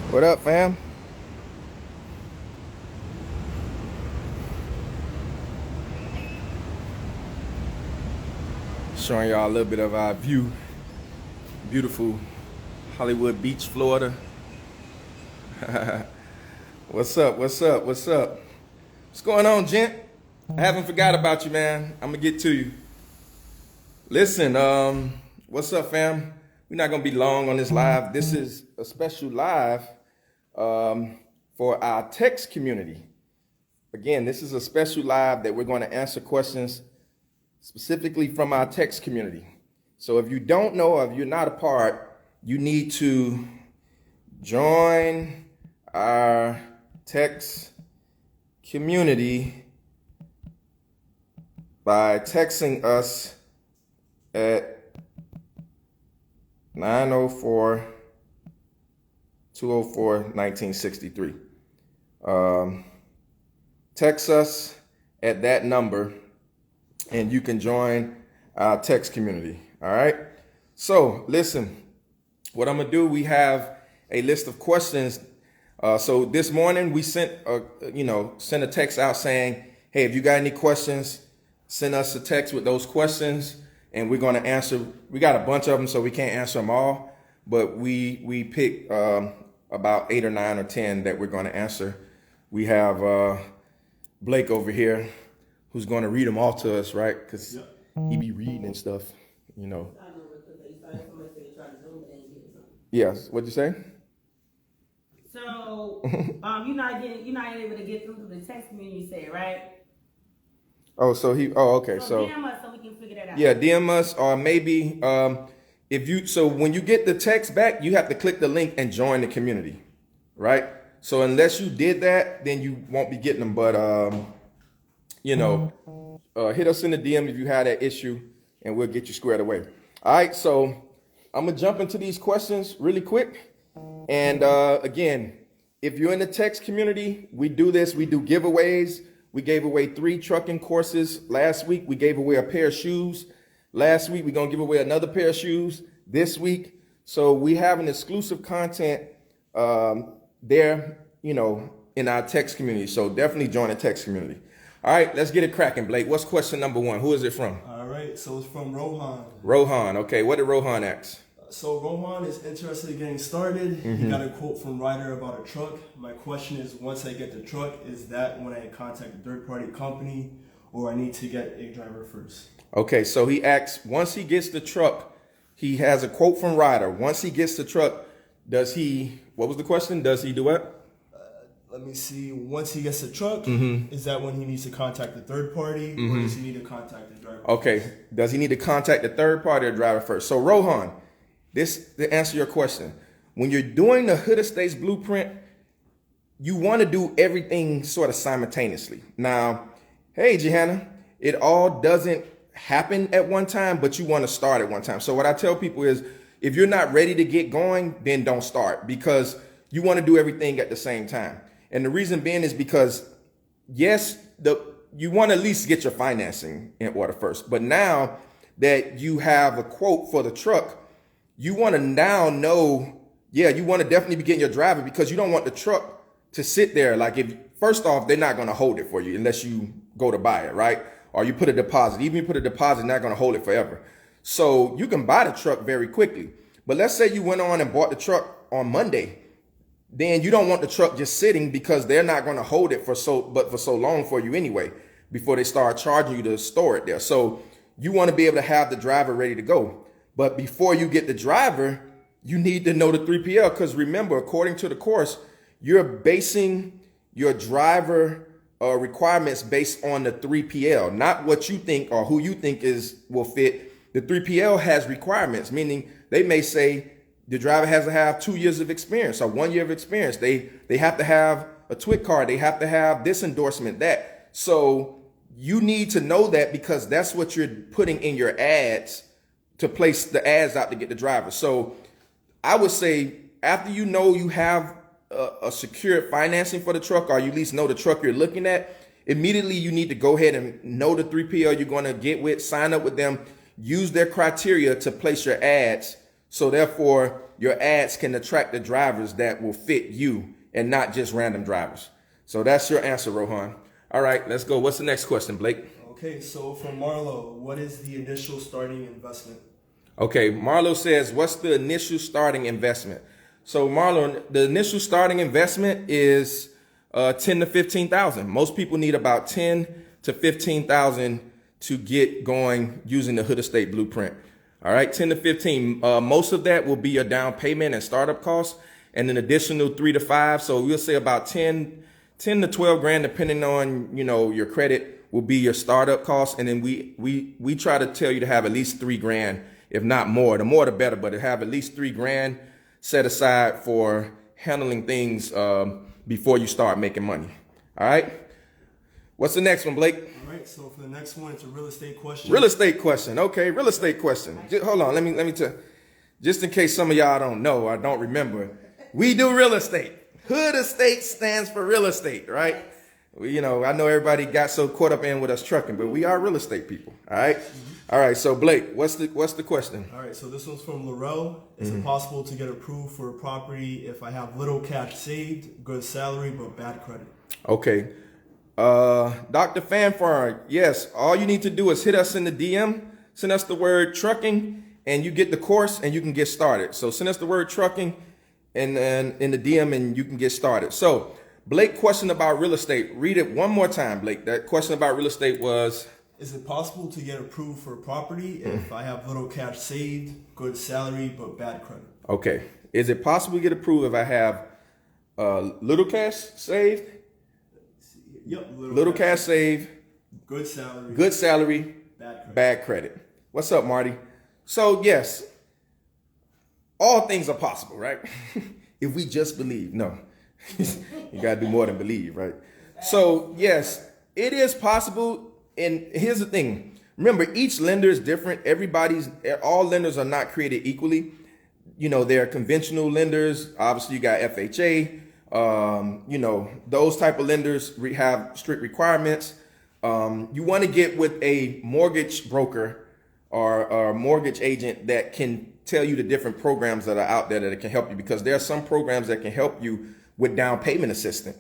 What up, fam? Showing y'all a little bit of our view. Beautiful Hollywood Beach, Florida. What's up? What's up? What's up? What's going on, gent? I haven't forgot about you, man. I'm gonna get to you. Listen, what's up, fam? We're not gonna be long on this live. This is a special live for our text community. Again, this is a special live that we're going to answer questions specifically from our text community. So if you don't know, or if you're not a part, you need to join our text community by texting us at 904-204-1963. Text us at that number and you can join our text community. All right. So listen, what I'm gonna do, we have a list of questions. So this morning we sent a text out saying, hey, if you got any questions, send us a text with those questions and we're gonna answer. We got a bunch of them, so we can't answer them all, but we picked about 8 or 9 or 10 that we're gonna answer. We have Blake over here who's going to read them all to us, right? Because he be reading and stuff, you know. Yes. What'd you say? So, you're not able to get through the text community, you said, right? Oh, okay. So DM us so we can figure that out. Yeah, DM us, or maybe when you get the text back, you have to click the link and join the community, right? So unless you did that, then you won't be getting them. But hit us in the DM if you had that issue, and we'll get you squared away. All right, so I'm gonna jump into these questions really quick. And again, if you're in the text community, we do giveaways. We gave away 3 trucking courses last week. We gave away a pair of shoes last week. We're gonna give away another pair of shoes this week. So we have an exclusive content there, in our text community. So definitely join the text community. All right, let's get it cracking, Blake. What's question number 1? Who is it from? All right, so it's from Rohan. Rohan, okay. What did Rohan ask? So Rohan is interested in getting started. He got a quote from Ryder about a truck. My question is, once I get the truck, is that when I contact a third-party company, or I need to get a driver first? Okay, so he asks, once he gets the truck, he has a quote from Ryder. Once he gets the truck, what was the question? Does he do what? Let me see. Once he gets the truck, is that when he needs to contact the third party, or does he need to contact the driver? Okay. First? Does he need to contact the third party or driver first? So Rohan, to answer your question, when you're doing the Hoodestates blueprint, you want to do everything sort of simultaneously. Now, hey, Johanna, it all doesn't happen at one time, but you want to start at one time. So what I tell people is, if you're not ready to get going, then don't start, because you want to do everything at the same time. And the reason being is because, yes, you want to at least get your financing in order first. But now that you have a quote for the truck, you want to now know, you want to definitely be getting your driver, because you don't want the truck to sit there. Like, first off, they're not going to hold it for you unless you go to buy it, right? Or you put a deposit. Even if you put a deposit, they're not going to hold it forever. So you can buy the truck very quickly. But let's say you went on and bought the truck on Monday. Then you don't want the truck just sitting, because they're not going to hold it for so long for you anyway, before they start charging you to store it there. So you want to be able to have the driver ready to go. But before you get the driver, you need to know the 3PL, because remember, according to the course, you're basing your driver requirements based on the 3PL, not what you think or who you think will fit. The 3PL has requirements, meaning they may say, the driver has to have 2 years of experience or 1 year of experience. They have to have a TWIC card. They have to have this endorsement, that. So you need to know that, because that's what you're putting in your ads to place the ads out to get the driver. So I would say, after you know you have a secured financing for the truck, or you at least know the truck you're looking at, immediately you need to go ahead and know the 3PL you're going to get with, sign up with them, use their criteria to place your ads. So therefore, your ads can attract the drivers that will fit you and not just random drivers. So that's your answer, Rohan. All right, let's go. What's the next question, Blake? Okay, so for Marlo, what is the initial starting investment? Okay, Marlo says, what's the initial starting investment? So Marlo, the initial starting investment is 10 to 15,000. Most people need about 10 to 15,000 to get going using the Hoodestate blueprint. All right, 10 to 15. Most of that will be your down payment and startup costs, and an additional 3 to 5. So we'll say about 10 to 12 grand, depending on, your credit, will be your startup costs. And then we try to tell you to have at least 3 grand, if not more. The more the better, but to have at least 3 grand set aside for handling things before you start making money. All right. What's the next one, Blake? All right. So for the next one, it's a real estate question. Real estate question. Okay. Real estate question. Hold on. Let me tell. Just in case some of y'all don't know or don't remember, we do real estate. Hoodestates stands for real estate, right? I know everybody got so caught up in with us trucking, but we are real estate people. All right. All right. So Blake, what's the question? All right. So this one's from Laurel. Is it possible to get approved for a property if I have little cash saved, good salary, but bad credit? Okay. Dr. Fanfar, yes. All you need to do is hit us in the DM, send us the word trucking, and you get the course and you can get started. So send us the word trucking and in the DM and you can get started. So Blake, question about real estate. Read it one more time, Blake. That question about real estate was, is it possible to get approved for a property if I have little cash saved, good salary, but bad credit? Okay. Is it possible to get approved if I have little cash saved? Yep. Little cash saved, good salary, bad credit. What's up, Marty? So yes, all things are possible, right? If we just believe. No, you gotta do more than believe, right? So yes, it is possible. And here's the thing. Remember, each lender is different. All lenders are not created equally. There are conventional lenders. Obviously, you got FHA. Those type of lenders have strict requirements. You want to get with a mortgage broker or a mortgage agent that can tell you the different programs that are out there that can help you, because there are some programs that can help you with down payment assistance.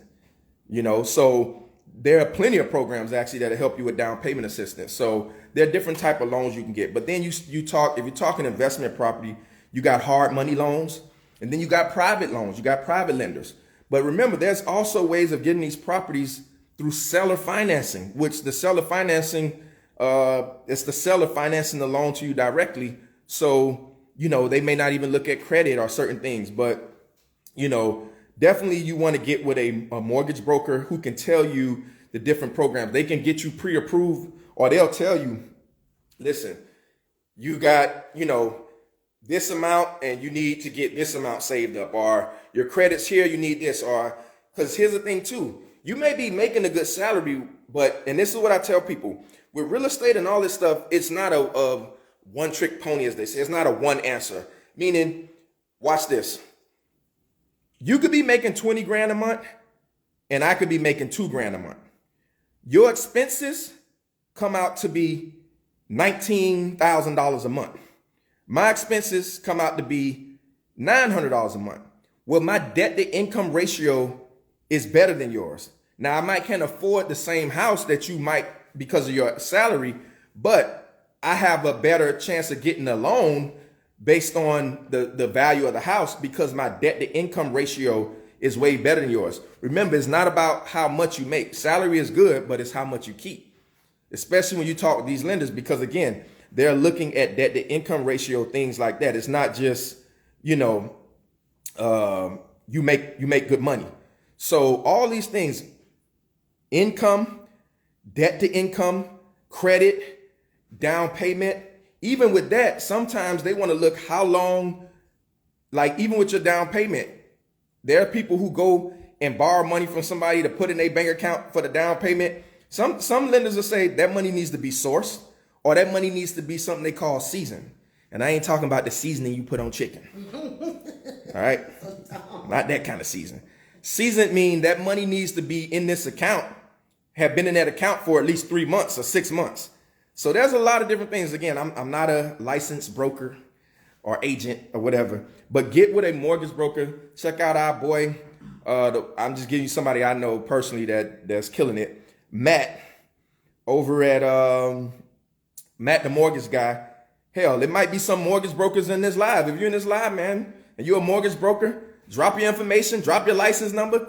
So there are plenty of programs actually that help you with down payment assistance. So there are different type of loans you can get. But then if you're talking investment property, you got hard money loans, and then you got private loans. You got private lenders. But remember, there's also ways of getting these properties through seller financing, which the seller financing, it's the seller financing the loan to you directly. So, they may not even look at credit or certain things, but, definitely you want to get with a mortgage broker who can tell you the different programs. They can get you pre-approved, or they'll tell you, listen, you got, this amount and you need to get this amount saved up, or your credit's here, you need this, or because here's the thing too, you may be making a good salary, and this is what I tell people with real estate and all this stuff, it's not a one trick pony, as they say. It's not a one answer, meaning, watch this. You could be making 20 grand a month and I could be making 2 grand a month. Your expenses come out to be $19,000 a month. My expenses come out to be $900 a month. Well, my debt to income ratio is better than yours. Now, I might can't afford the same house that you might because of your salary, but I have a better chance of getting a loan based on the value of the house because my debt to income ratio is way better than yours. Remember, it's not about how much you make. Salary is good, but it's how much you keep, especially when you talk with these lenders, because again, they're looking at debt to income ratio, things like that. It's not just, you make good money. So all these things, income, debt to income, credit, down payment, even with that, sometimes they want to look how long, like even with your down payment, there are people who go and borrow money from somebody to put in their bank account for the down payment. Some lenders will say that money needs to be sourced, or that money needs to be something they call seasoned. And I ain't talking about the seasoning you put on chicken. All right? Not that kind of season. Seasoned mean that money needs to be in this account, have been in that account for at least 3 months or 6 months. So there's a lot of different things. Again, I'm not a licensed broker. or agent or whatever. But get with a mortgage broker. Check out our boy. I'm just giving you somebody I know personally that's killing it. Matt over at Matt the mortgage guy. Hell, it might be some mortgage brokers in this live. If you're in this live, man, and you're a mortgage broker, drop your information, drop your license number.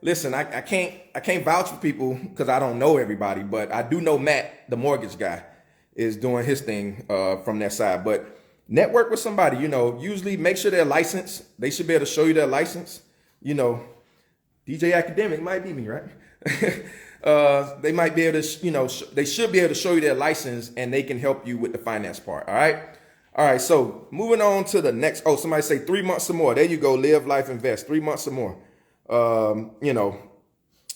Listen, I can't vouch for people because I don't know everybody, but I do know Matt, the mortgage guy, is doing his thing from that side. But network with somebody, usually make sure they're licensed. They should be able to show you their license. DJ Academic might be me, right? They might be able to, they should be able to show you their license and they can help you with the finance part. All right. So moving on to the next. Oh, somebody say 3 months or more. There you go. Live, life, invest. 3 months or more.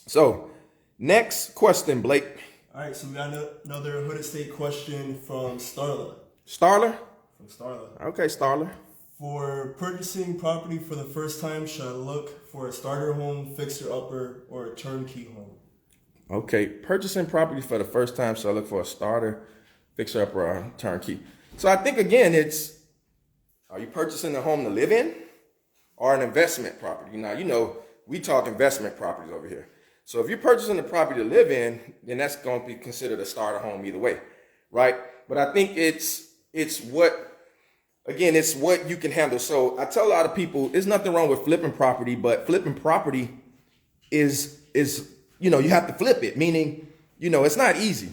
So next question, Blake. All right. So we got another Hoodestate question from Starla. Starla? From Starla. Okay, Starla. For purchasing property for the first time, should I look for a starter home, fixer-upper, or a turnkey home? Okay, purchasing property for the first time, so I look for a starter, fixer-upper, or turnkey. So I think, again, are you purchasing a home to live in or an investment property? Now, we talk investment properties over here. So if you're purchasing a property to live in, then that's going to be considered a starter home either way, right? But I think it's what you can handle. So I tell a lot of people, there's nothing wrong with flipping property, but flipping property is you have to flip it, meaning, it's not easy.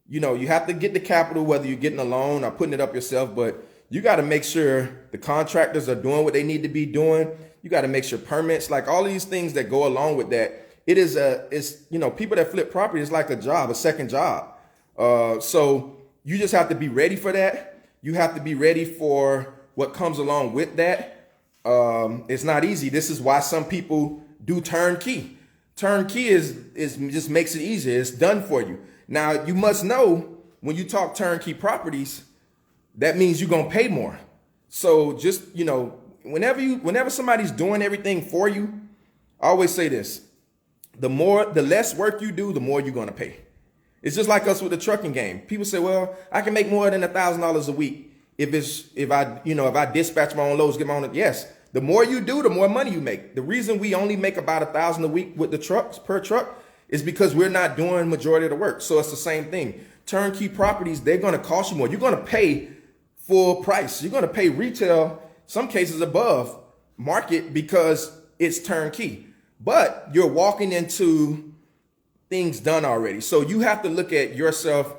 You have to get the capital, whether you're getting a loan or putting it up yourself, but you got to make sure the contractors are doing what they need to be doing. You got to make sure permits, like all these things that go along with that. People that flip property is like a job, a second job. So you just have to be ready for that. You have to be ready for what comes along with that. It's not easy. This is why some people do turnkey. Turnkey is just makes it easier. It's done for you. Now, you must know when you talk turnkey properties, that means you're going to pay more. So just, whenever somebody's doing everything for you, I always say this, the less work you do, the more you're going to pay. It's just like us with the trucking game. People say, well, I can make more than $1,000 a week if I dispatch my own loads, get my own. Yes. The more you do, the more money you make. The reason we only make about $1,000 a week with the trucks per truck is because we're not doing majority of the work. So it's the same thing. Turnkey properties, they're going to cost you more. You're going to pay full price. You're going to pay retail, some cases above market because it's turnkey. But you're walking into things done already. So you have to look at yourself,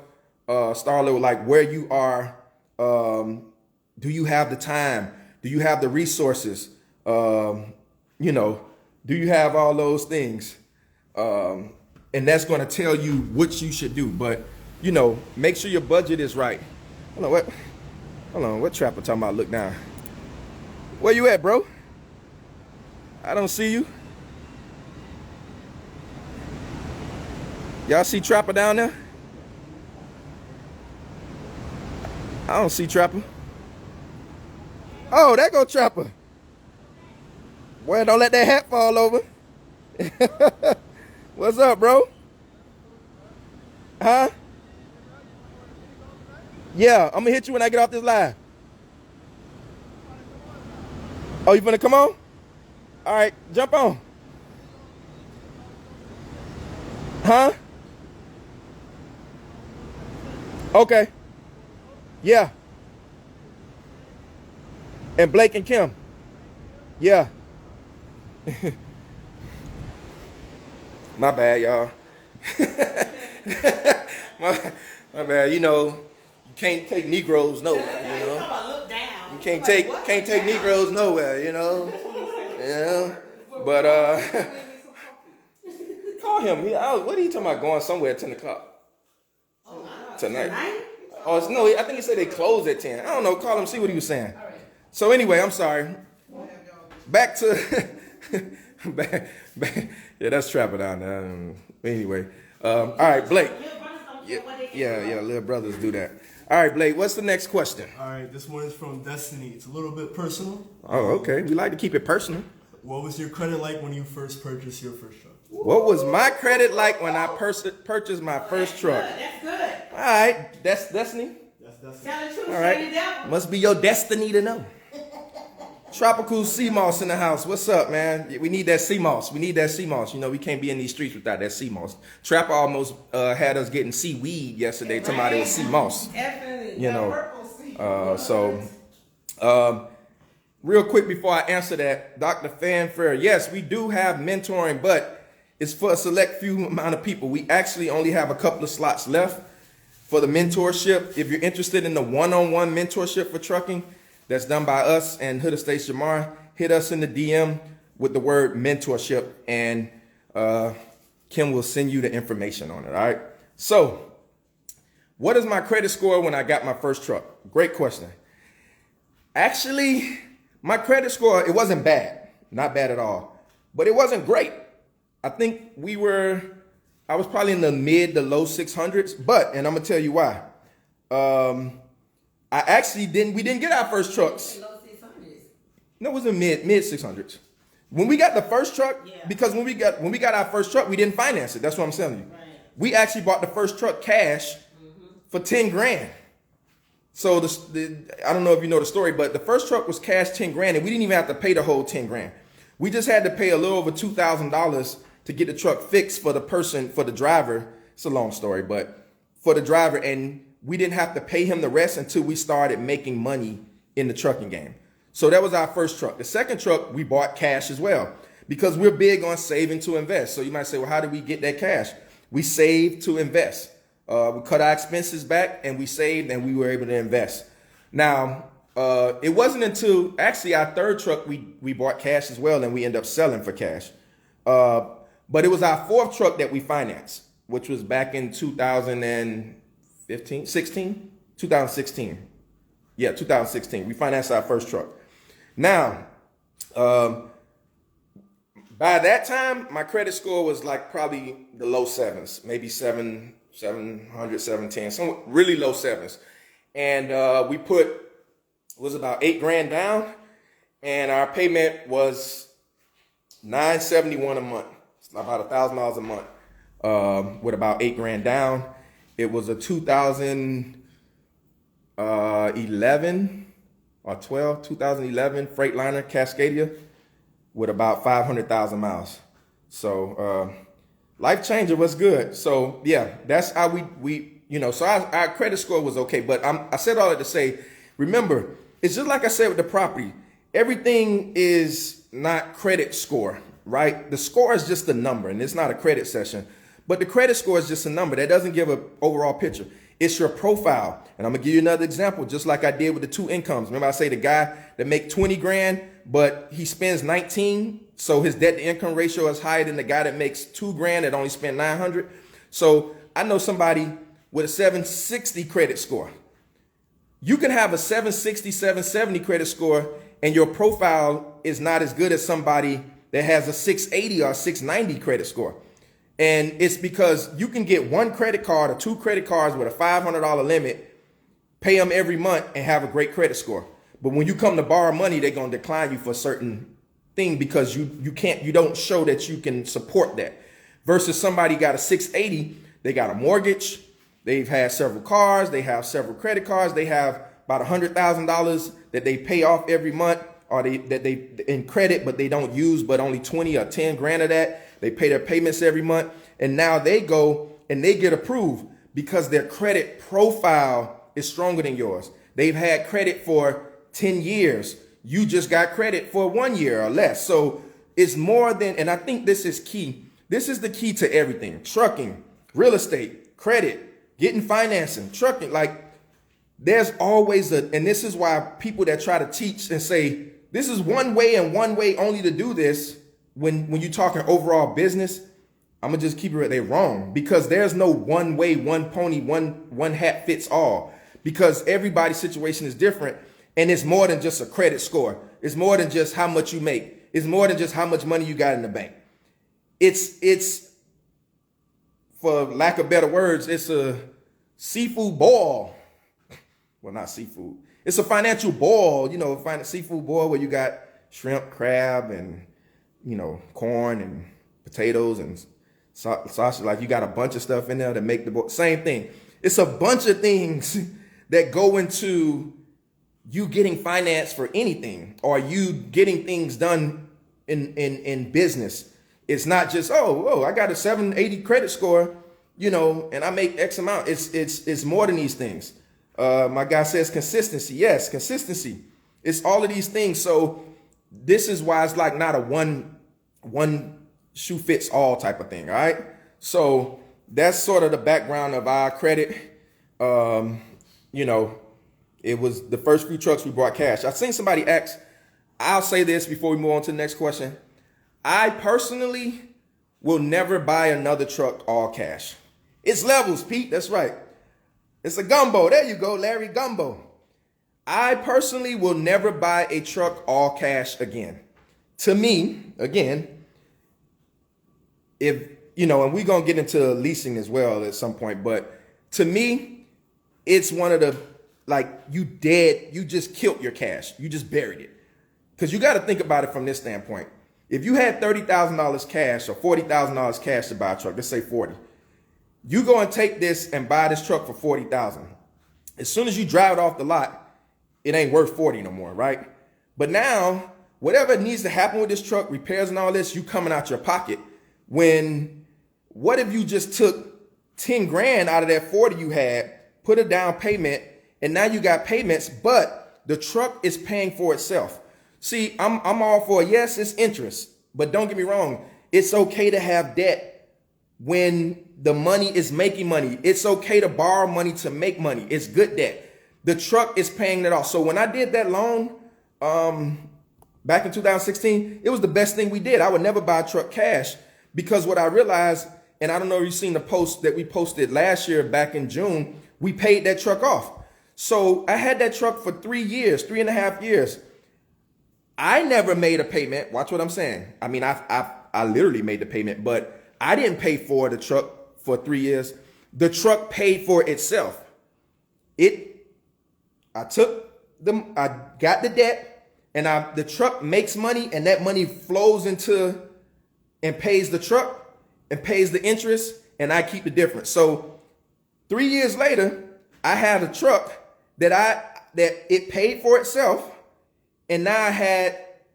Starlo, like where you are. Do you have the time? Do you have the resources? Do you have all those things? And that's going to tell you what you should do. But, make sure your budget is right. Hold on, what trapper talking about? Look down. Where you at, bro? I don't see you. Y'all see Trapper down there? I don't see Trapper. Oh, there go Trapper. Boy, don't let that hat fall over. What's up, bro? Huh? Yeah, I'm gonna hit you when I get off this live. Oh, you finna come on? All right, jump on. Huh? Okay. Yeah. And Blake and Kim. Yeah. My bad, y'all. my bad. You can't take Negroes nowhere. You can't take Negroes nowhere. But call him. What are you talking about? Going somewhere at 10 o'clock tonight? Oh no, I think he said they closed at 10. I don't know. Call him. See what he was saying. So anyway, I'm sorry. Back to yeah, that's Trapper down there. Anyway, all right, Blake. Yeah, little brothers do that. All right, Blake, what's the next question? All right, this one is from Destiny. It's a little bit personal. Oh, okay. We like to keep it personal. What was your credit like when you first purchased your first truck? What was my credit like when I purchased my first truck? That's good. All right, that's Destiny. Yes, That's Tell the truth, All shame right. the devil. Must be your destiny to know. Tropical sea moss in the house. What's up, man? We need that sea moss. We need that sea moss. You know, we can't be in these streets without that sea moss. Trapper almost had us getting seaweed yesterday. Talking about it was sea moss. Definitely. You know. Purple sea. Real quick before I answer that, Dr. Fanfare, yes, we do have mentoring, but it's for a select few amount of people. We actually only have a couple of slots left for the mentorship. If you're interested in the one-on-one mentorship for trucking that's done by us and Hoodestates Jamar, hit us in the DM with the word mentorship, and Kim will send you the information on it, all right? So, what is my credit score when I got my first truck? Great question. Actually, my credit score, it wasn't bad. Not bad at all. But it wasn't great. I think I was probably in the mid to low 600s, but, and I'm going to tell you why. We didn't get our first trucks. Low 600s. No, it was in mid 600s. When we got the first truck, Yeah. because when we got our first truck, we didn't finance it. That's what I'm telling you. Right. We actually bought the first truck cash for 10 grand. So I don't know if you know the story, but the first truck was cash 10 grand, and we didn't even have to pay the whole 10 grand. We just had to pay a little over $2,000 to get the truck fixed for the driver. It's a long story, but for the driver, and we didn't have to pay him the rest until we started making money in the trucking game. So that was our first truck. The second truck, we bought cash as well because we're big on saving to invest. So you might say, well, how did we get that cash? We saved to invest. We cut our expenses back and we saved and we were able to invest. Now, it wasn't until actually our third truck, we bought cash as well and we ended up selling for cash. But it was our fourth truck that we financed, which was back in 2016. Yeah, 2016. We financed our first truck. Now, by that time, my credit score was like probably the low sevens, maybe 700, 710, some really low sevens. And we was about 8 grand down, and our payment was $971 a month. It's about $1,000 a month with about 8 grand down. It was a 2011 Freightliner Cascadia with about 500,000 miles. So life changer was good. So yeah, that's how we so our credit score was okay. But I said all that to say, remember, it's just like I said with the property. Everything is not credit score, right? The score is just a number, and it's not a credit session. But the credit score is just a number. That doesn't give an overall picture. It's your profile. And I'm going to give you another example, just like I did with the two incomes. Remember I say the guy that make 20 grand, but he spends 19. So his debt to income ratio is higher than the guy that makes 2 grand that only spent 900. So I know somebody with a 760 credit score. You can have a 760, 770 credit score, and your profile is not as good as somebody that has a 680 or 690 credit score. And it's because you can get one credit card or 2 credit cards with a $500 limit, pay them every month, and have a great credit score. But when you come to borrow money, they're going to decline you for a certain thing because you don't show that you can support that. Versus somebody got a 680, they got a mortgage, they've had several cars, they have several credit cards, they have about $100,000 that they pay off every month, or that they in credit, but they don't use, but only 20 or 10 grand of that. They pay their payments every month, and now they go and they get approved because their credit profile is stronger than yours. They've had credit for 10 years. You just got credit for 1 year or less. So it's more than, and I think this is key. This is the key to everything. Trucking, real estate, credit, getting financing, trucking. Like there's always and this is why people that try to teach and say, this is one way and one way only to do this. When you're talking overall business, I'm gonna just keep it, they're wrong, because there's no one way, one pony, one hat fits all, because everybody's situation is different. And it's more than just a credit score. It's more than just how much you make. It's more than just how much money you got in the bank. It's for lack of better words, it's a seafood boil. Well, not seafood. It's a financial boil, seafood boil where you got shrimp, crab, and corn and potatoes and sausage. Like you got a bunch of stuff in there to make the boil. Same thing. It's a bunch of things that go into you getting financed for anything or you getting things done in business. It's not just, oh, I got a 780 credit score, you know, and I make X amount. It's more than these things. My guy says consistency. Yes, consistency. It's all of these things. So this is why it's like not a one shoe fits all type of thing. All right. So that's sort of the background of our credit. You know, it was the first few trucks we brought cash. I've seen somebody ask, I'll say this before we move on to the next question. I personally will never buy another truck all cash. It's levels, Pete. That's right. It's a gumbo. There you go, Larry Gumbo. I personally will never buy a truck all cash again. To me, again, if, you know, and we're going to get into leasing as well at some point, but to me, it's one of the, like, you just killed your cash. You just buried it. Because you got to think about it from this standpoint. If you had $30,000 cash or $40,000 cash to buy a truck, let's say 40, you go and take this and buy this truck for $40,000. As soon as you drive it off the lot, it ain't worth 40 no more, right? But now, whatever needs to happen with this truck, repairs and all this, you coming out your pocket. What if you just took 10 grand out of that 40 you had, put a down payment, and now you got payments, but the truck is paying for itself. See, I'm all for, yes, it's interest, but don't get me wrong. It's okay to have debt when the money is making money. It's okay to borrow money to make money. It's good debt. The truck is paying it off. So when I did that loan back in 2016, it was the best thing we did. I would never buy a truck cash because what I realized, and I don't know if you've seen the post that we posted last year back in June, we paid that truck off. So I had that truck for 3 years, 3.5 years. I never made a payment. Watch what I'm saying. I mean, I literally made the payment, but I didn't pay for the truck for 3 years. The truck paid for itself. I got the debt, and the truck makes money, and that money flows into and pays the truck and pays the interest, and I keep the difference. So 3 years later, I had a truck that it paid for itself. And now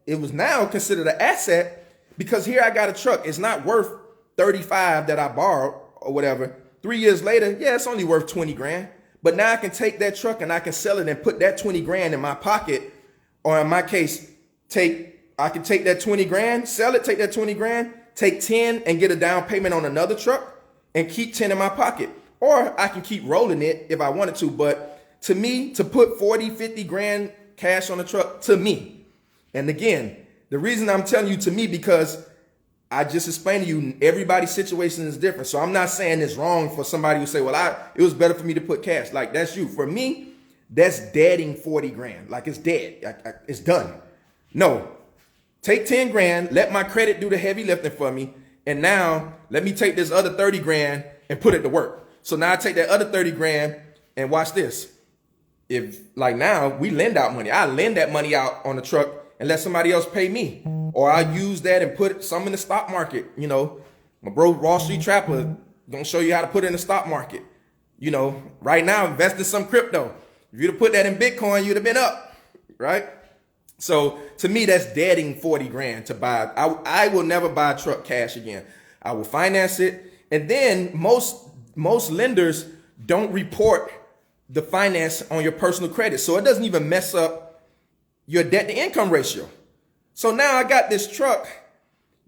it was now considered an asset because here I got a truck. It's not worth 35 that I borrowed or whatever. 3 years later, yeah, it's only worth 20 grand. But now I can take that truck and I can sell it and put that 20 grand in my pocket. Or in my case, I can take that 20 grand, sell it, take that 20 grand, take 10 and get a down payment on another truck and keep 10 in my pocket. Or I can keep rolling it if I wanted to. But to me, to put 40, 50 grand cash on the truck, to me, and again, the reason I'm telling you to me, because I just explained to you, everybody's situation is different. So I'm not saying it's wrong for somebody who say, well, it was better for me to put cash. Like, that's you. For me, that's deading 40 grand. Like, it's dead. It's done. No, take 10 grand, let my credit do the heavy lifting for me. And now let me take this other 30 grand and put it to work. So now I take that other 30 grand and watch this. If like now we lend out money, I lend that money out on the truck and let somebody else pay me. Or I use that and put some in the stock market. You know, my bro, Wall Street Trapper, gonna show you how to put it in the stock market. You know, right now, invest in some crypto. If you'd have put that in Bitcoin, you'd have been up, right? So to me, that's deading 40 grand to buy. I will never buy a truck cash again. I will finance it. And then most lenders don't report the finance on your personal credit. So it doesn't even mess up your debt to income ratio. So now I got this truck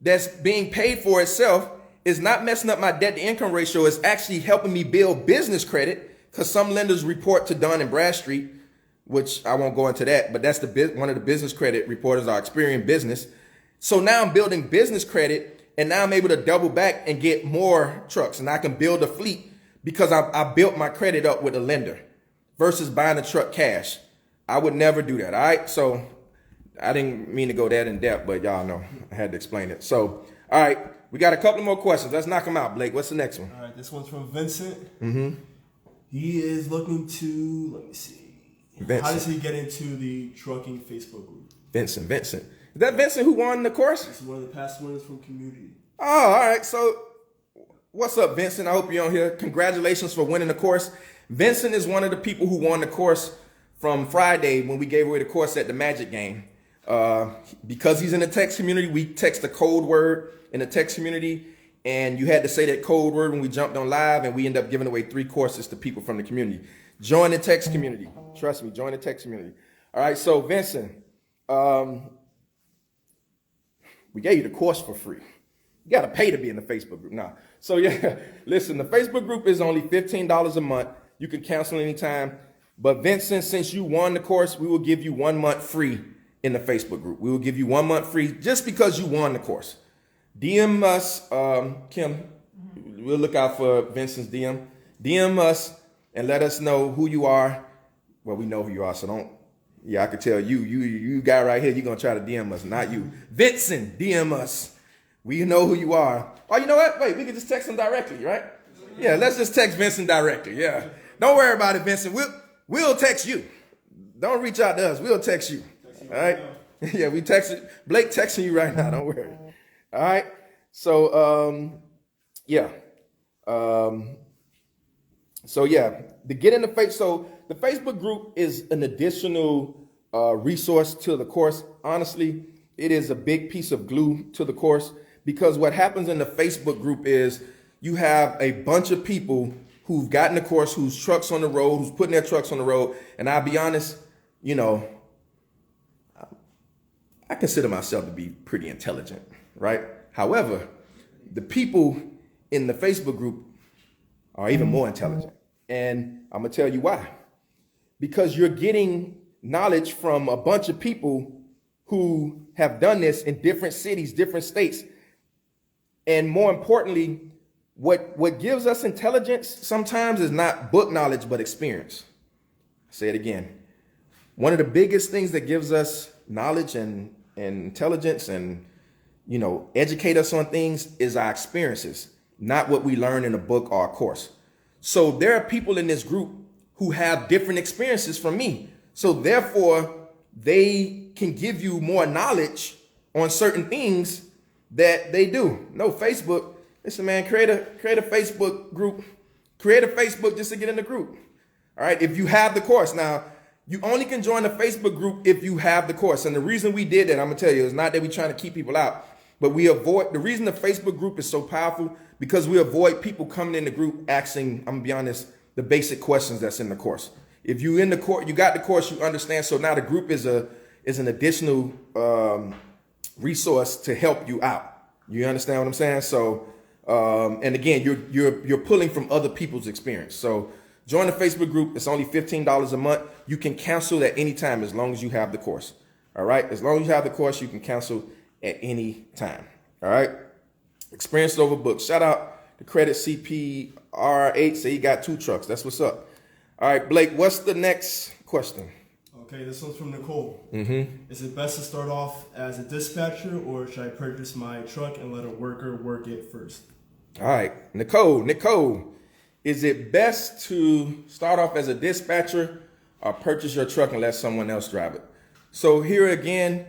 that's being paid for itself. It's not messing up my debt to income ratio. It's actually helping me build business credit because some lenders report to Dun and Bradstreet, which I won't go into that, but that's one of the business credit reporters are Experian Business. So now I'm building business credit and now I'm able to double back and get more trucks and I can build a fleet because I built my credit up with a lender versus buying a truck cash. I would never do that. All right. So I didn't mean to go that in depth, but y'all know I had to explain it. So, all right, we got a couple more questions. Let's knock them out, Blake. What's the next one? All right, this one's from Vincent. Mm-hmm. He is looking to, let me see. Vincent. How does he get into the trucking Facebook group? Vincent. Is that Vincent who won the course? This is one of the past winners from Community. Oh, all right. So what's up, Vincent? I hope you're on here. Congratulations for winning the course. Vincent is one of the people who won the course from Friday when we gave away the course at the Magic game. Because he's in the text community, we text a code word in the text community, and you had to say that code word when we jumped on live, and we end up giving away 3 courses to people from the community. Join the text community. Trust me, join the text community. All right, so Vincent, we gave you the course for free. You got to pay to be in the Facebook group now. So yeah, listen, the Facebook group is only $15 a month. You can cancel anytime. But Vincent, since you won the course, we will give you 1 month free in the Facebook group. We will give you 1 month free just because you won the course. DM us, Kim, we'll look out for Vincent's DM. DM us and let us know who you are. Well, we know who you are, so don't. Yeah, I could tell you guy right here, you're going to try to DM us, not you. Vincent, DM us. We know who you are. Oh, you know what? Wait, we can just text him directly, right? Yeah, let's just text Vincent directly. Yeah. Don't worry about it, Vincent. We'll text you. Don't reach out to us. We'll text you. All right? Yeah, we texted. Blake texting you right now. Don't worry. All right? So, yeah. So, yeah. To get in the face, so the Facebook group is an additional resource to the course. Honestly, it is a big piece of glue to the course, because what happens in the Facebook group is you have a bunch of people who've gotten the course, whose trucks on the road, who's putting their trucks on the road. And I'll be honest, you know, I consider myself to be pretty intelligent, right? However, the people in the Facebook group are even more intelligent. And I'm going to tell you why. Because you're getting knowledge from a bunch of people who have done this in different cities, different states. And more importantly, what gives us intelligence sometimes is not book knowledge, but experience. I'll say it again. One of the biggest things that gives us knowledge and intelligence and, you know, educate us on things is our experiences, not what we learn in a book or a course. So there are people in this group who have different experiences from me. So therefore, they can give you more knowledge on certain things that they do. No, Facebook. Listen, man, create a Facebook group. Create a Facebook just to get in the group. All right. If you have the course. Now, you only can join the Facebook group if you have the course. And the reason we did that, I'm going to tell you, is not that we're trying to keep people out, but we avoid, the reason the Facebook group is so powerful, because we avoid people coming in the group asking, I'm going to be honest, the basic questions that's in the course. If you in the course, you got the course, you understand. So now the group is an additional resource to help you out. You understand what I'm saying? So, and again, you're pulling from other people's experience. So join the Facebook group. It's only $15 a month. You can cancel at any time as long as you have the course. All right. As long as you have the course, you can cancel at any time. All right. Experience over books. Shout out to Credit CPR8. Say he got 2 trucks. That's what's up. All right, Blake, what's the next question? Okay, this one's from Nicole. Mm-hmm. Is it best to start off as a dispatcher, or should I purchase my truck and let a worker work it first? All right, Nicole, is it best to start off as a dispatcher or purchase your truck and let someone else drive it? So here again,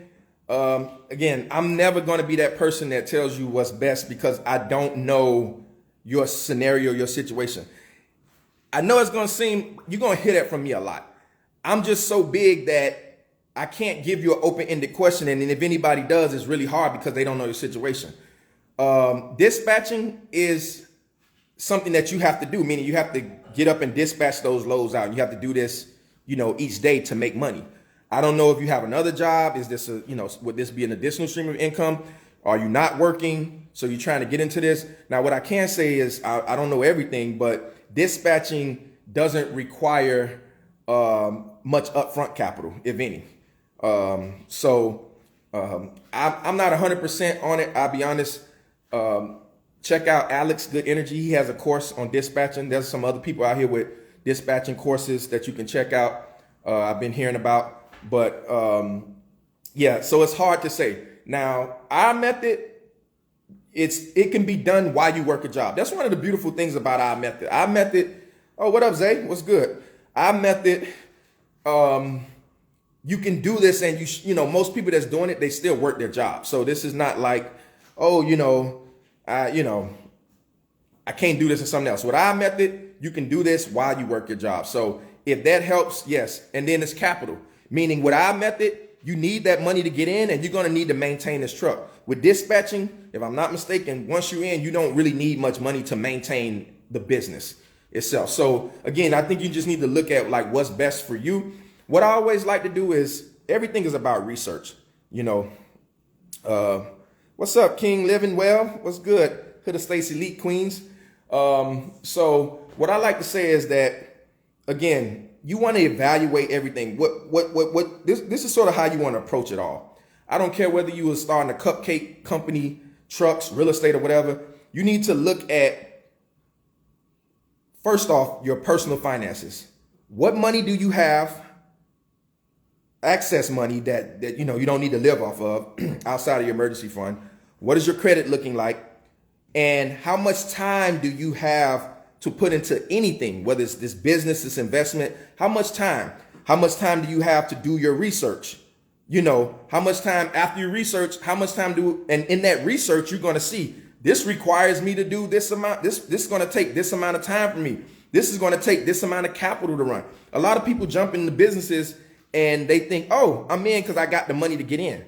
I'm never going to be that person that tells you what's best, because I don't know your scenario, your situation. I know it's going to seem, you're going to hear that from me a lot. I'm just so big that I can't give you an open-ended question. And if anybody does, it's really hard because they don't know your situation. Dispatching is something that you have to do, meaning you have to get up and dispatch those loads out. You have to do this, each day to make money. I don't know if you have another job. Is this would this be an additional stream of income? Are you not working? So you're trying to get into this. Now, what I can say is I don't know everything, but dispatching doesn't require much upfront capital, if any. I'm not 100% on it. I'll be honest. Check out Alex Good Energy. He has a course on dispatching. There's some other people out here with dispatching courses that you can check out. I've been hearing about, but yeah, so it's hard to say. Now, our method, it can be done while you work a job. That's one of the beautiful things about our method. Our method, oh, what up, Zay? What's good? Our method, you can do this, and most people that's doing it, they still work their job. So this is not like, oh, I can't do this or something else. With our method, you can do this while you work your job. So if that helps, yes. And then it's capital, meaning with our method, you need that money to get in and you're going to need to maintain this truck. With dispatching, if I'm not mistaken, once you're in, you don't really need much money to maintain the business itself. So again, I think you just need to look at like what's best for you. What I always like to do is everything is about research. You know, what's up, King? Living well? What's good? Hoodestates Elite Queens. So what I like to say is that, again, you want to evaluate everything. This is sort of how you want to approach it all. I don't care whether you were starting a cupcake company, trucks, real estate, or whatever. You need to look at, first off, your personal finances. What money do you have? Access money that you know you don't need to live off of outside of your emergency fund. What is your credit looking like? And how much time do you have to put into anything, whether it's this business, this investment? How much time? How much time do you have to do your research? You know, how much time after you research, how much time and in that research, you're going to see this requires me to do this amount. This is going to take this amount of time for me. This is going to take this amount of capital to run. A lot of people jump into businesses and they think, oh, I'm in because I got the money to get in.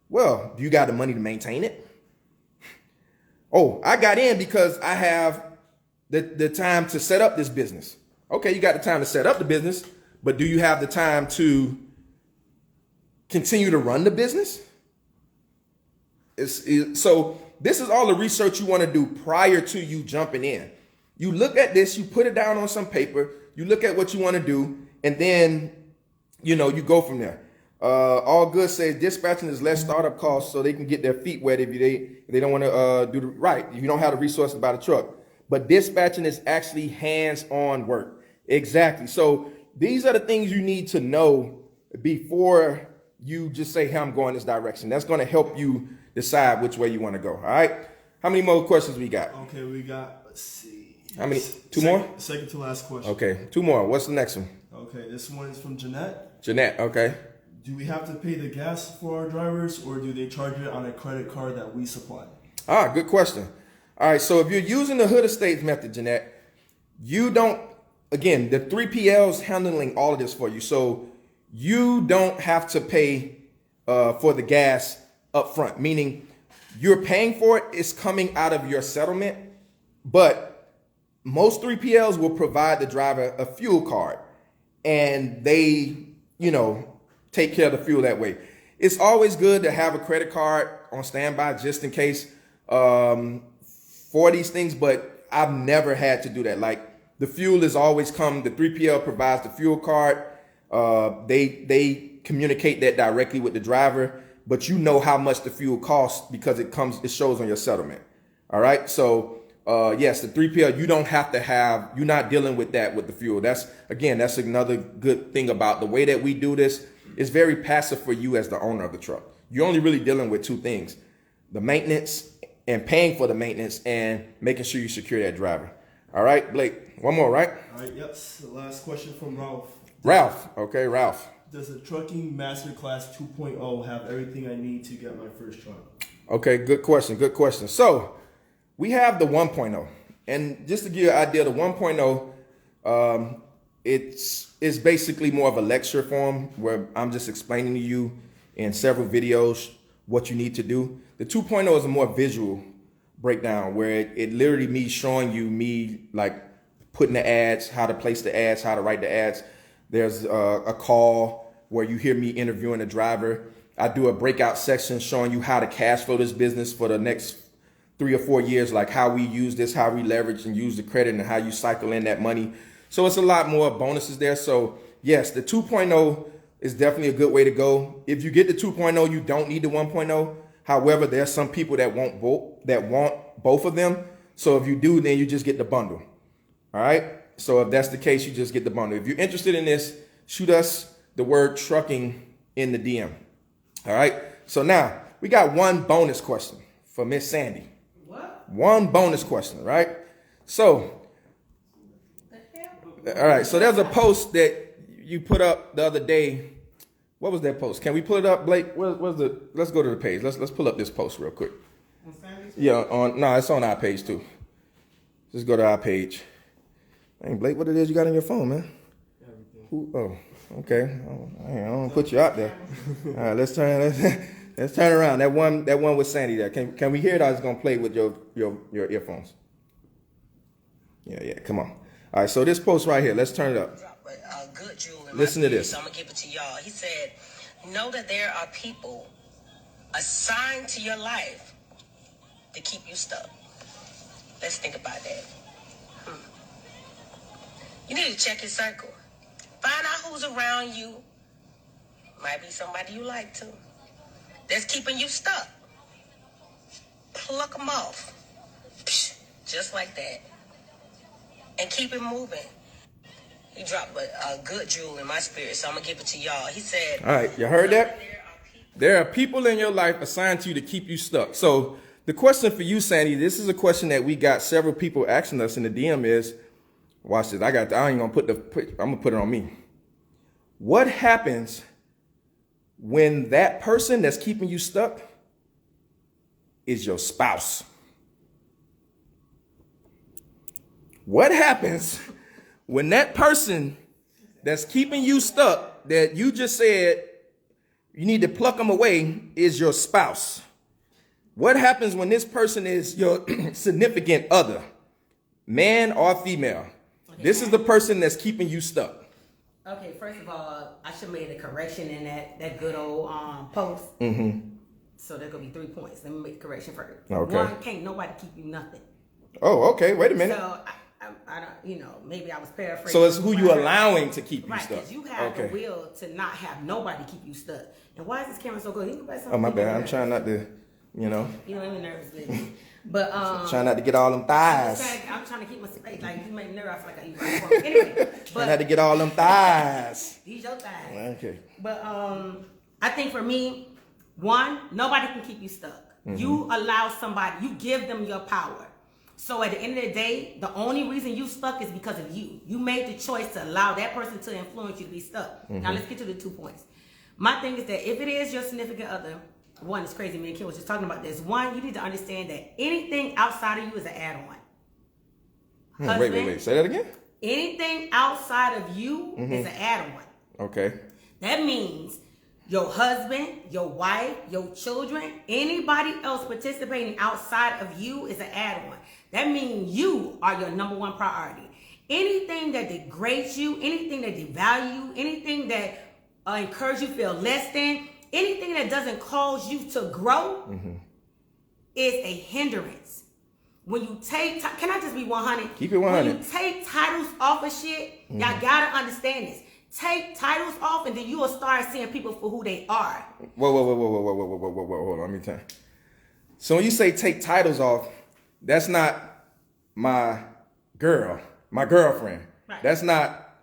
Well, do you got the money to maintain it? Oh, I got in because I have the time to set up this business. Okay, you got the time to set up the business, but do you have the time to continue to run the business? So this is all the research you want to do prior to you jumping in. You look at this, you put it down on some paper, you look at what you want to do, and then, you know, you go from there. All Good says dispatching is less startup costs so they can get their feet wet if they don't want to do the right. If you don't have the resources to buy the truck. But dispatching is actually hands-on work. Exactly. So these are the things you need to know before you just say, hey, I'm going this direction. That's going to help you decide which way you want to go. All right. How many more questions we got? Okay, we got, let's see. How many? Two more? Second to last question. Okay, two more. What's the next one? Okay, this one is from Jeanette. Jeanette, okay. Do we have to pay the gas for our drivers, or do they charge it on a credit card that we supply? Ah, good question. All right, so if you're using the Hoodestates method, Jeanette, you don't, again, the 3PL's handling all of this for you. So you don't have to pay for the gas up front, meaning you're paying for it, it's coming out of your settlement, but most 3PLs will provide the driver a fuel card, and they, you know, take care of the fuel that way. It's always good to have a credit card on standby just in case for these things, but I've never had to do that. Like the fuel is always come, the 3PL provides the fuel card. They communicate that directly with the driver, but you know how much the fuel costs because it shows on your settlement. All right. So yes, the 3PL, you don't have to have, you're not dealing with that with the fuel. That's another good thing about the way that we do this. It's very passive for you as the owner of the truck. You're only really dealing with two things: the maintenance and paying for the maintenance and making sure you secure that driver. All right, Blake, one more, right? All right, yep. The last question from Ralph. Okay, Ralph. Does the Trucking Masterclass 2.0 have everything I need to get my first truck? Okay, good question. So we have the 1.0. And just to give you an idea, the 1.0, it's basically more of a lecture form where I'm just explaining to you in several videos what you need to do. The 2.0 is a more visual breakdown where it literally me showing you like putting the ads, how to place the ads, how to write the ads. There's a call where you hear me interviewing a driver. I do a breakout section showing you how to cash flow this business for the next 3 or 4 years, like how we use this, how we leverage and use the credit, and how you cycle in that money. So it's a lot more bonuses there. So yes, the 2.0 is definitely a good way to go. If you get the 2.0, you don't need the 1.0. However, there are some people that want both of them. So if you do, then you just get the bundle. All right. So if that's the case, you just get the bundle. If you're interested in this, shoot us the word trucking in the DM. All right. So now we got one bonus question for Miss Sandy. What? One bonus question, right? So, all right. So there's a post that you put up the other day. What was that post? Can we pull it up, Blake? Let's go to the page. Let's pull up this post real quick. Yeah. It's on our page too. Just go to our page. Hey, Blake, what it is you got on your phone, man? Everything. Who? Oh, okay. I don't want to put you out there. All right, let's turn around. That one with Sandy there. Can we hear it? I was gonna play with your earphones. Yeah. Come on. All right. So this post right here. Let's turn it up. Listen to this. So I'm gonna give it to y'all. He said, "Know that there are people assigned to your life to keep you stuck." Let's think about that. You need to check your circle. Find out who's around you. Might be somebody you like too. That's keeping you stuck. Pluck them off. Psh, just like that. And keep it moving. He dropped a good jewel in my spirit, so I'm going to give it to y'all. He said... All right, you heard that? There are people in your life assigned to you to keep you stuck. So the question for you, Sandy, this is a question that we got several people asking us in the DM is, watch this, I'm going to put it on me. What happens when that person that's keeping you stuck is your spouse? What happens when that person that's keeping you stuck, that you just said you need to pluck them away, is your spouse? What happens when this person is your significant other, man or female? Okay. This is the person that's keeping you stuck. Okay, first of all, I should have made a correction in that good old post. Mm-hmm. So there gonna be 3 points. Let me make the correction first. Okay. One, can't nobody keep you nothing. Oh, okay. Wait a minute. So I don't, maybe I was paraphrasing. So it's who you allowing to keep you right, stuck. because you have the will to not have nobody keep you stuck. And why is this camera so good? Oh, my bad. I'm trying not to, You know, I'm nervous, baby. But trying not to get all them thighs. I'm trying to keep my space. Like you make me nervous. Like I eat right for anyway. Trying not to get all them thighs. These your thighs. Okay. But I think for me, one, nobody can keep you stuck. Mm-hmm. You allow somebody. You give them your power. So at the end of the day, the only reason you stuck is because of you. You made the choice to allow that person to influence you to be stuck. Mm-hmm. Now let's get to the 2 points. My thing is that if it is your significant other, one, it's crazy. Me and Kim was just talking about this. One, you need to understand that anything outside of you is an add-on. Wait. Say that again? Anything outside of you is an add-on. Okay. That means your husband, your wife, your children, anybody else participating outside of you is an add-on. That means you are your number one priority. Anything that degrades you, anything that devalues you, anything that encourages you to feel less than, anything that doesn't cause you to grow is a hindrance. When you take, can I just be 100? Keep it 100. When you take titles off of shit, y'all gotta understand this. Take titles off, and then you will start seeing people for who they are. Whoa. Hold on, let me tell you. So when you say take titles off, that's not my girlfriend. Right. That's not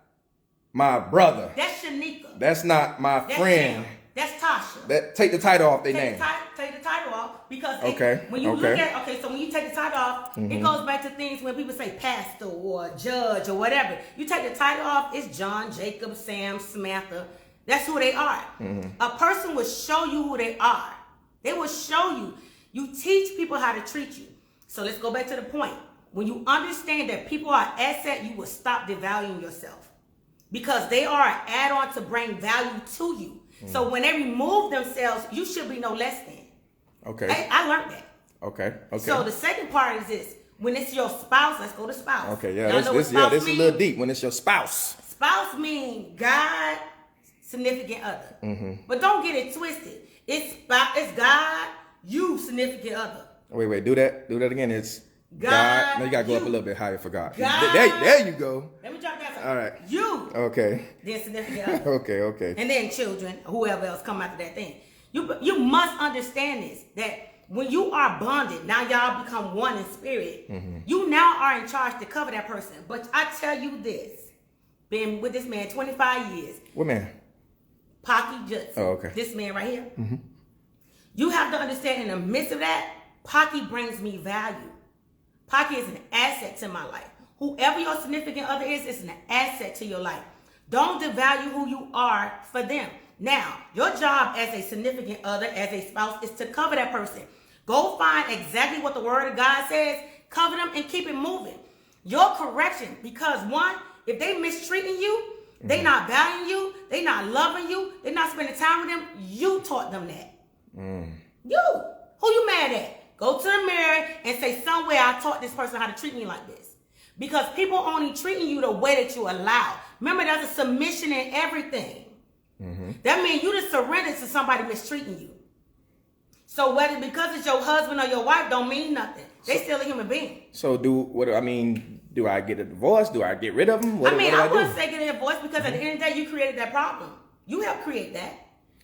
my brother. That's Shanika. That's not my friend. Sam. That's Tasha. That take the title off their name. Take the title off because when you look at so when you take the title off, it goes back to things when people say pastor or judge or whatever. You take the title off, it's John, Jacob, Sam, Samantha. That's who they are. A person will show you who they are. They will show you. You teach people how to treat you. So let's go back to the point. When you understand that people are an asset, you will stop devaluing yourself because they are an add-on to bring value to you. So when they remove themselves, you should be no less than. Okay. I learned that. Okay. So the second part is this. When it's your spouse, let's go to spouse. Okay, yeah. This is a little deep. When it's your spouse. Spouse means God, significant other. But don't get it twisted. It's God, you, significant other. Wait. Do that again. It's God. No, you got to go up a little bit higher for God. God. There you go. Let me drop down something. All right. You. Okay. Then significant other. Okay. And then children, whoever else come after that thing. You must understand this, that when you are bonded, now y'all become one in spirit. You now are in charge to cover that person. But I tell you this, been with this man 25 years. What man? Pocky Judson. Oh, okay. This man right here. You have to understand in the midst of that, Pocky brings me value. Pocky is an asset to my life. Whoever your significant other is an asset to your life. Don't devalue who you are for them. Now, your job as a significant other, as a spouse, is to cover that person. Go find exactly what the word of God says, cover them, and keep it moving. Your correction, because one, if they mistreating you, they not valuing you, they not loving you, they not spending time with them, you taught them that. You. Who you mad at? Go to the mirror and say, somewhere I taught this person how to treat me like this. Because people only treating you the way that you allow. Remember, there's a submission in everything. That means you just surrender to somebody mistreating you. So whether because it's your husband or your wife don't mean nothing. They still a human being. So do I get a divorce? Do I get rid of them? I wouldn't say get a divorce because at the end of the day, you created that problem. You helped create that.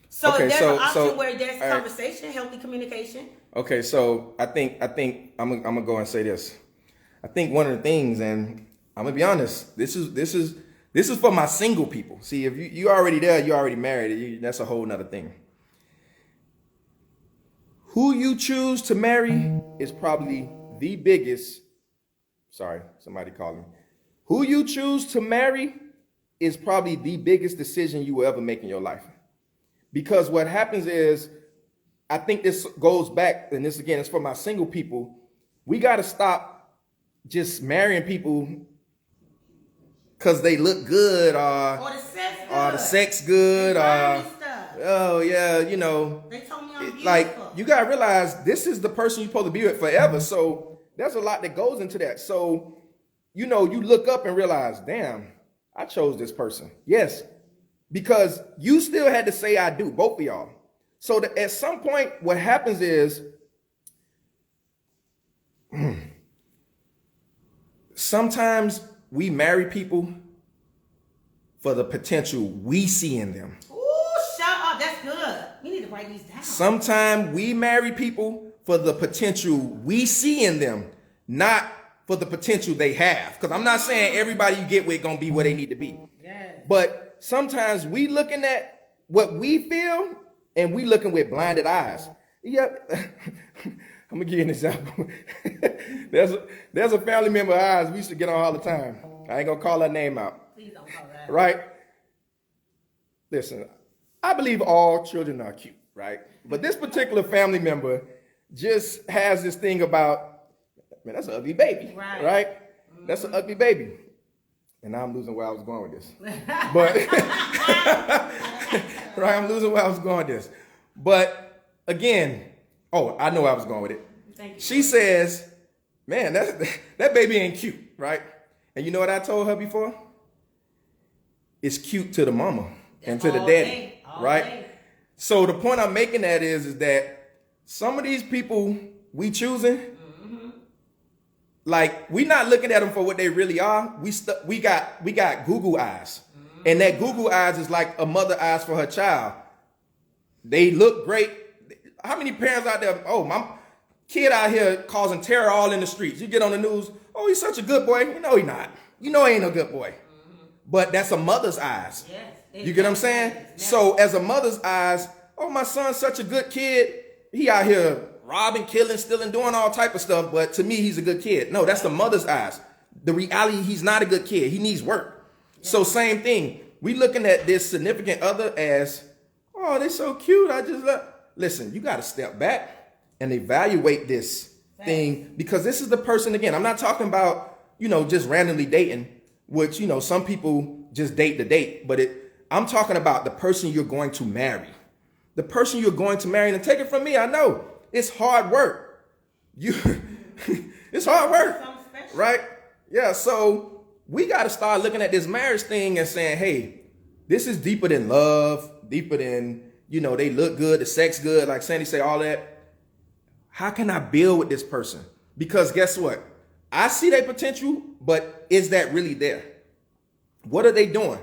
So if there's an option where there's conversation, healthy communication. Okay, so I think I'm gonna go and say this. I think one of the things, and I'm gonna be honest, this is for my single people. See, if you already there, you already married. That's a whole nother thing. Who you choose to marry is probably the biggest. Sorry, somebody called me. Who you choose to marry is probably the biggest decision you will ever make in your life. Because what happens is, I think this goes back, and this again is for my single people. We got to stop just marrying people because they look good or the sex good or oh yeah, you know. They told me I'm beautiful. Like, you got to realize this is the person you're supposed to be with forever. So there's a lot that goes into that. So, you know, you look up and realize, damn, I chose this person. Yes, because you still had to say I do, both of y'all. So that at some point, what happens is sometimes we marry people for the potential we see in them. Ooh, shut up. That's good. You need to write these down. Sometimes we marry people for the potential we see in them, not for the potential they have. Because I'm not saying everybody you get with gonna be where they need to be. Yes. But sometimes we looking at what we feel and we looking with blinded eyes. Yep. I'm gonna give you an example. there's a family member of ours we used to get on all the time. I ain't gonna call her name out. Please don't call that. Right? Listen, I believe all children are cute, right? But this particular family member just has this thing about, man, that's an ugly baby, right? Mm-hmm. That's an ugly baby. And now I'm losing where I was going with this. But, right, I'm losing where I was going with this. But again, I know where I was going with it. Thank you. She says, man, that baby ain't cute, right? And you know what I told her before? It's cute to the mama and to the daddy, right? Day. So the point I'm making that is that some of these people we choosing, like, we not looking at them for what they really are. We got Google eyes, and that Google eyes is like a mother eyes for her child. They look great. How many parents out there? Oh, my kid out here causing terror all in the streets. You get on the news. Oh, he's such a good boy. You know he not. You know he ain't no good boy. But that's a mother's eyes. Yes, you get what I'm saying? So as a mother's eyes, oh, my son's such a good kid. He out here robbing, killing, stealing, doing all type of stuff. But to me, he's a good kid. No, that's the mother's eyes. The reality, he's not a good kid. He needs work. Yes. So same thing. We looking at this significant other as, oh, they're so cute. I just love. Listen, you got to step back and evaluate this thing, because this is the person, again, I'm not talking about, just randomly dating, which, some people just date the date, but I'm talking about the person you're going to marry. The person you're going to marry, and take it from me, I know it's hard work. It's hard work, right? Yeah, so we got to start looking at this marriage thing and saying, hey, this is deeper than love, deeper than, they look good, the sex good, like Sandy say, all that. How can I build with this person? Because guess what? I see their potential, but is that really there? What are they doing?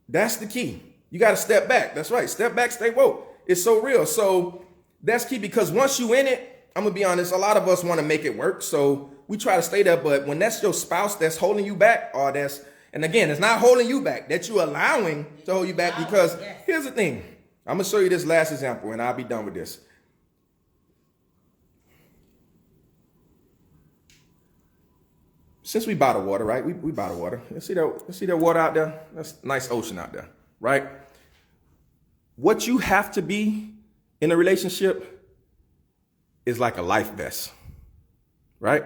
That's the key. You got to step back. That's right. Step back, stay woke. It's so real. So that's key, because once you in it, I'm going to be honest, a lot of us want to make it work. So we try to stay there. But when that's your spouse that's holding you back, and again, it's not holding you back, that you're allowing to hold you back, because here's the thing. I'm going to show you this last example and I'll be done with this. Since we bottle water, right? We bottle water. You see that water out there? That's a nice ocean out there, right? What you have to be in a relationship is like a life vest, right?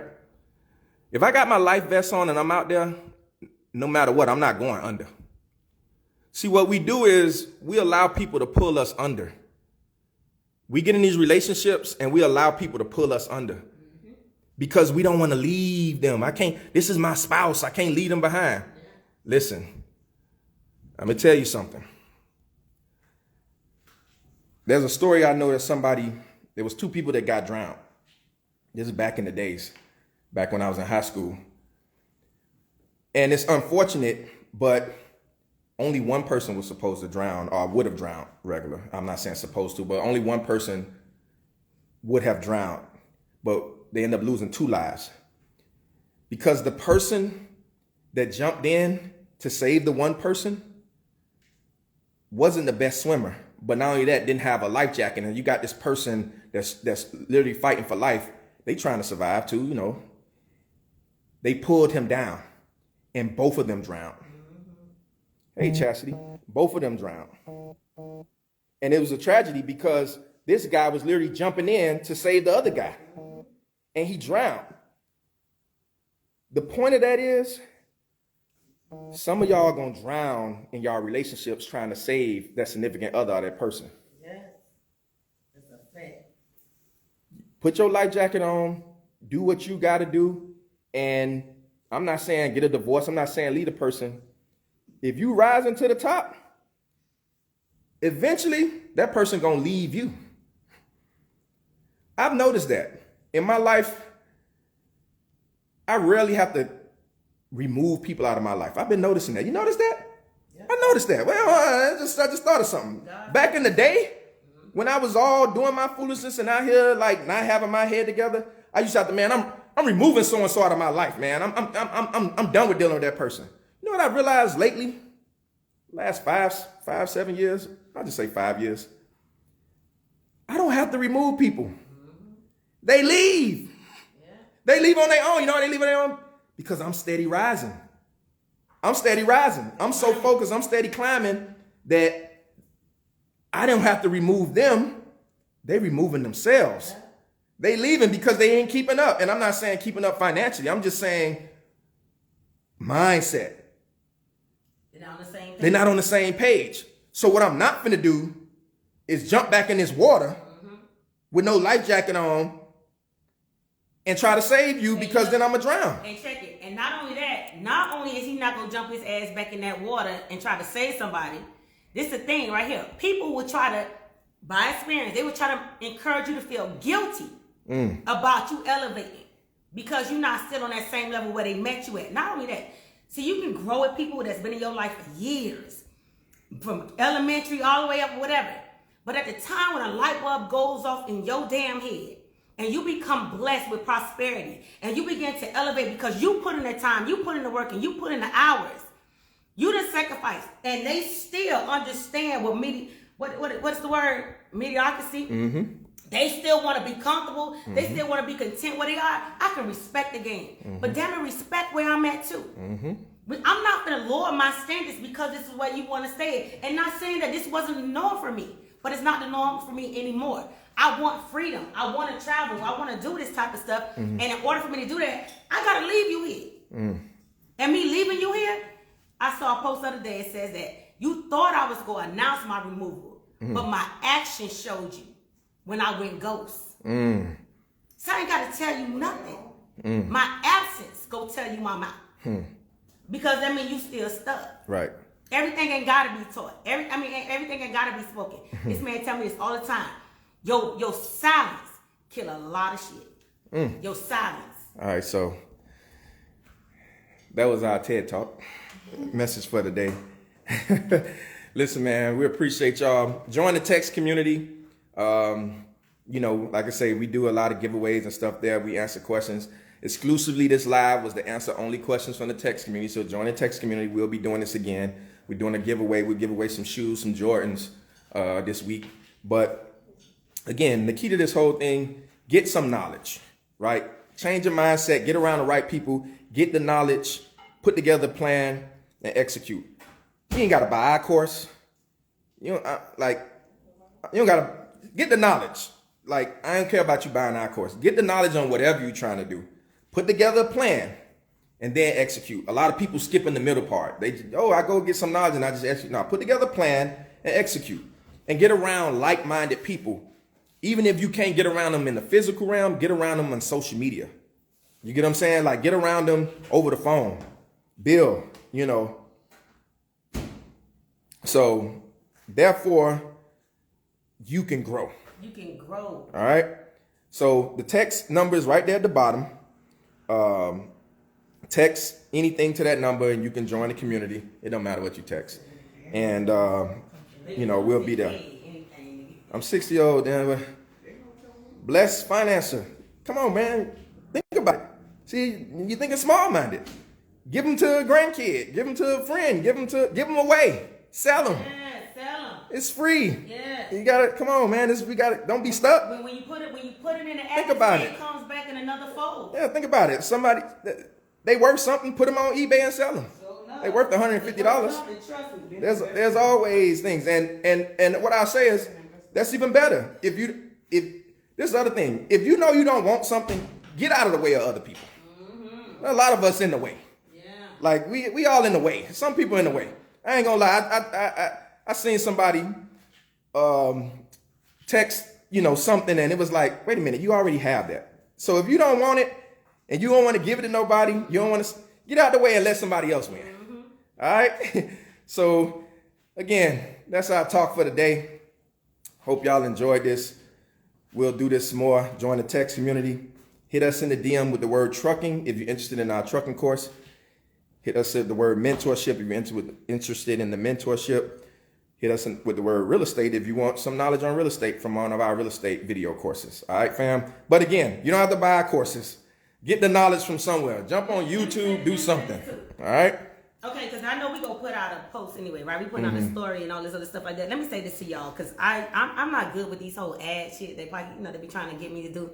If I got my life vest on and I'm out there, no matter what, I'm not going under. See, what we do is we allow people to pull us under. We get in these relationships and we allow people to pull us under because we don't want to leave them. This is my spouse. I can't leave them behind. Listen, I'm going to tell you something. There's a story I know that there was two people that got drowned. This is back in the days, back when I was in high school. And it's unfortunate, but only one person was supposed to drown, or would have drowned regular. I'm not saying supposed to, but only one person would have drowned. But they end up losing 2 lives. Because the person that jumped in to save the one person wasn't the best swimmer. But not only that, didn't have a life jacket. And you got this person that's literally fighting for life. They trying to survive too, you know. They pulled him down and both of them drowned. Hey, Chastity, both of them drowned. And it was a tragedy because this guy was literally jumping in to save the other guy. And he drowned. The point of that is, some of y'all are going to drown in y'all relationships trying to save that significant other or that person. Yes, that's a fact. Put your life jacket on, do what you got to do. And I'm not saying get a divorce. I'm not saying leave the person. If you rise into the top, eventually that person gonna leave you. I've noticed that in my life. I rarely have to remove people out of my life. I've been noticing that. You notice that? Yeah. I noticed that. Well, I just thought of something. Back in the day, when I was all doing my foolishness and out here like not having my head together, I used to have to, man, I'm removing so and so out of my life, man. I'm done with dealing with that person. You know what I realized lately? Last 7 years, I'll just say 5 years. I don't have to remove people. They leave. Yeah. They leave on their own. You know why they leave on their own? Because I'm steady rising. I'm so focused, I'm steady climbing that I don't have to remove them. They're removing themselves. Yeah. They leaving because they ain't keeping up. And I'm not saying keeping up financially. I'm just saying mindset. They're not on the same page. So what I'm not finna do is jump back in this water with no life jacket on and try to save you because then I'm gonna drown. And check it. And not only that, not only is he not gonna jump his ass back in that water and try to save somebody, this is the thing right here. People would try to, by experience, they would try to encourage you to feel guilty about you elevating because you're not still on that same level where they met you at. Not only that, see, you can grow with people that's been in your life for years, from elementary all the way up, whatever. But at the time when a light bulb goes off in your damn head and you become blessed with prosperity and you begin to elevate because you put in the time, you put in the work, and you put in the hours, you done sacrifice, and they still understand what's the word? Mediocrity. Mm-hmm. They still want to be comfortable. Mm-hmm. They still want to be content where they are. I can respect the game. Mm-hmm. But damn it, respect where I'm at too. Mm-hmm. But I'm not going to lower my standards because this is where you want to stay. And not saying that this wasn't the norm for me. But it's not the norm for me anymore. I want freedom. I want to travel. I want to do this type of stuff. Mm-hmm. And in order for me to do that, I got to leave you here. Mm. And me leaving you here, I saw a post the other day. It says that you thought I was going to announce my removal. Mm-hmm. But my action showed you. When I went ghost. Mm. So I ain't got to tell you nothing. Mm. My absence go tell you my mouth. Because that means you still stuck. Right. Everything ain't got to be taught. Everything ain't got to be spoken. This man tell me this all the time. Your silence kill a lot of shit. Your silence. All right, so that was our TED Talk. Message for the day. Listen, man, we appreciate y'all. Join the text community. You know, like I say, we do a lot of giveaways and stuff there. We answer questions. Exclusively this live was the answer only questions from the text community. So join the text community. We'll be doing this again. We're doing a giveaway. We'll give away some shoes, some Jordans this week. But again, the key to this whole thing, get some knowledge, right? Change your mindset, get around the right people, get the knowledge, put together a plan, and execute. You ain't got to buy a course. You don't got to get the knowledge. Like, I don't care about you buying our course. Get the knowledge on whatever you're trying to do. Put together a plan. and then execute. A lot of people skip in the middle part. They just, I go get some knowledge and I just execute. Now put together a plan and execute, and get around like-minded people. Even if you can't get around them in the physical realm, get around them on social media. You get what I'm saying? Like, get around them over the phone. Build, So, therefore, you can grow. You can grow. All right? So, the text number is right there at the bottom. Text anything to that number and you can join the community. It don't matter what you text. And, we'll be there. I'm 60-year-old, then. Blessed financer. Come on, man. Think about it. See, you're thinking small-minded. Give them to a grandkid. Give them to a friend. Give them away. Sell them. Yeah, sell them. It's free. Yeah. You gotta, come on, man. Don't be stuck. When you put it in the think about it comes back in another fold. Yeah, think about it. Somebody, they worth something, put them on eBay and sell them. They worth $150. There's always things. And what I say is, that's even better. If this is the other thing. If you know you don't want something, get out of the way of other people. Mm-hmm. A lot of us in the way. Yeah. Like we all in the way. Some people in the way. I ain't gonna lie. I seen somebody text something and it was like, wait a minute, you already have that. So if you don't want it and you don't want to give it to nobody, you don't want to get out the way and let somebody else win. Mm-hmm. All right. So again, that's our talk for today. Hope y'all enjoyed this. We'll do this more. Join the text community. Hit us in the DM with the word trucking if you're interested in our trucking course. Hit us with the word mentorship if you're interested in the mentorship. Hit us with the word real estate if you want some knowledge on real estate from one of our real estate video courses. All right, fam? But again, you don't have to buy courses. Get the knowledge from somewhere. Jump on YouTube, do something. All right? Okay, because I know we're going to put out a post anyway, right? We putting out a story and all this other stuff like that. Let me say this to y'all, because I'm not good with these whole ad shit they be trying to get me to do.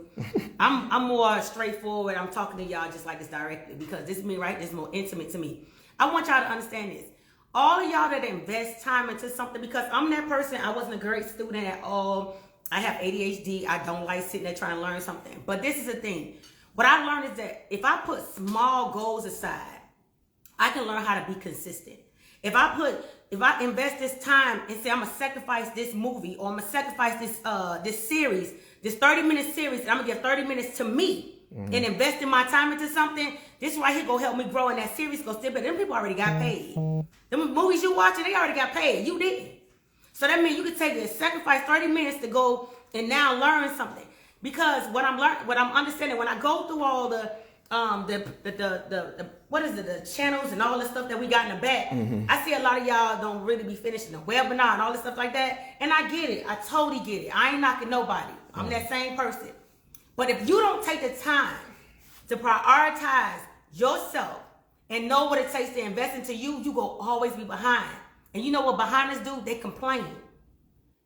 I'm more straightforward. I'm talking to y'all just like this directly, because this is me, right? This is more intimate to me. I want y'all to understand this. All of y'all that invest time into something, because I'm that person. I wasn't a great student at all. I have ADHD. I don't like sitting there trying to learn something. But this is the thing. What I learned is that if I put small goals aside, I can learn how to be consistent. If I invest this time and say I'm gonna sacrifice this movie, or I'm gonna sacrifice this series, this 30-minute series, and I'm gonna give 30 minutes to me and investing my time into something, this right here gonna help me grow, and that series go still better. Them people already got paid. Them movies you watching, they already got paid. You didn't. So that means you could take and sacrifice 30 minutes to go and now learn something. Because what I'm understanding when I go through all the channels and all the stuff that we got in the back, I see a lot of y'all don't really be finishing the webinar and all this stuff like that. And I get it. I totally get it. I ain't knocking nobody. I'm that same person. But if you don't take the time to prioritize yourself and know what it takes to invest into you, you go always be behind. And you know what behinders do? They complain.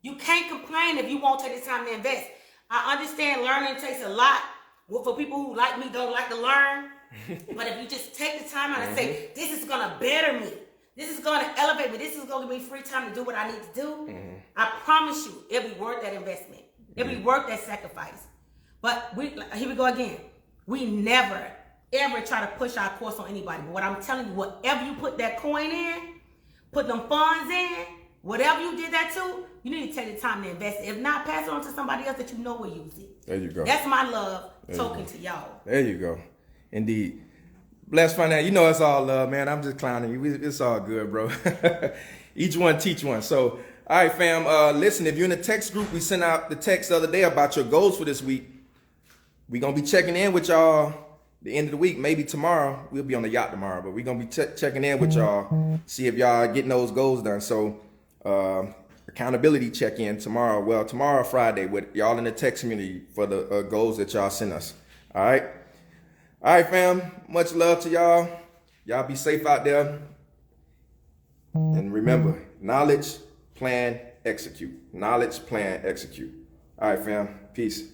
You can't complain if you won't take the time to invest. I understand learning takes a lot. Well, for people who like me don't like to learn, but if you just take the time out and say, this is going to better me, this is going to elevate me, this is going to give me free time to do what I need to do, I promise you, it'll be worth that investment. It'll be worth that sacrifice. But here we go again. We never, ever try to push our course on anybody. But what I'm telling you, whatever you put that coin in, put them funds in, whatever you did that to, you need to take the time to invest it. If not, pass it on to somebody else that you know will use it. There you go. That's my love token to y'all. There you go. Indeed. Blessed Financial. You know it's all love, man. I'm just clowning you. It's all good, bro. Each one teach one. So, all right, fam. Listen, if you're in the text group, we sent out the text the other day about your goals for this week. We're going to be checking in with y'all the end of the week. Maybe tomorrow. We'll be on the yacht tomorrow, but we're going to be checking in with y'all, see if y'all getting those goals done. So, accountability check-in tomorrow. Well, tomorrow, Friday, with y'all in the text community for the goals that y'all sent us. All right? All right, fam. Much love to y'all. Y'all be safe out there. And remember, knowledge, plan, execute. Knowledge, plan, execute. All right, fam. Peace.